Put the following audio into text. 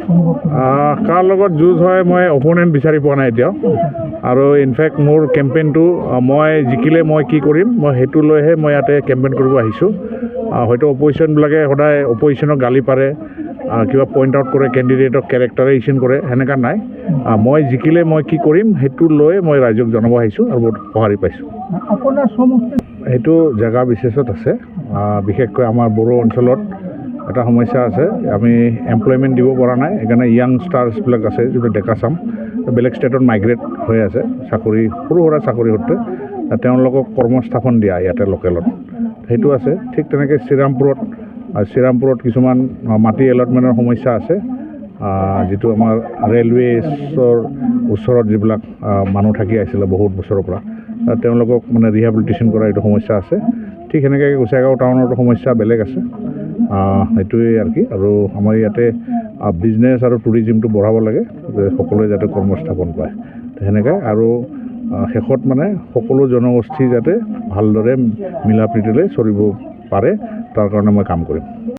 কাৰ লগত যুঁজ হয় মই অপনেণ্ট বিচাৰি পোৱা নাই এতিয়াও আৰু ইনফেক্ট মোৰ কেম্পেইনটো মই জিকিলে মই কি কৰিম মই সেইটো লৈহে মই ইয়াতে কেম্পেইন কৰিব আহিছোঁ হয়তো অপজিশ্যনবিলাকে সদায় অপজিশ্যনক গালি পাৰে কিবা পইণ্ট আউট কৰে কেণ্ডিডেটক কেৰেক্টাৰাইজেশ্যন কৰে সেনেকুৱা নাই মই জিকিলে মই কি কৰিম সেইটো লৈ মই ৰাইজক জনাব আহিছোঁ আৰু বহুত সঁহাৰি পাইছোঁ আপোনাৰ সমষ্টি সেইটো জেগা বিশেষত আছে বিশেষকৈ আমাৰ বড়ো অঞ্চলত এটা সমস্যা আছে আমি এমপ্লয়মেণ্ট দিব পৰা নাই সেইকাৰণে য়াংষ্টাৰ্ছবিলাক আছে যিটো ডেকা চাম বেলেগ ষ্টেটত মাইগ্ৰেট হৈ আছে চাকৰি সৰু সুৰা চাকৰি সূত্ৰে তেওঁলোকক কৰ্মস্থাপন দিয়া ইয়াতে লোকেলত সেইটো আছে ঠিক তেনেকৈ শ্ৰীৰামপুৰত কিছুমান মাটি এলটমেণ্টৰ সমস্যা আছে যিটো আমাৰ ৰেলৱেছৰ ওচৰত যিবিলাক মানুহ থাকি আহিছিলে বহুত বছৰৰ পৰা তেওঁলোকক মানে ৰিহেবিলিটেশ্যন কৰা এইটো সমস্যা আছে ঠিক সেনেকৈ গোসাইগাঁও টাউনতো সমস্যা বেলেগ আছে সেইটোৱেই আৰু কি আৰু আমাৰ ইয়াতে বিজনেছ আৰু টুৰিজিমটো বঢ়াব লাগে যে সকলোৱে যাতে কৰ্মস্থাপন পায় সেনেকৈ আৰু শেষত মানে সকলো জনগোষ্ঠী যাতে ভালদৰে মিলা প্ৰীতিৰে চলিব পাৰে তাৰ কাৰণে মই কাম কৰিম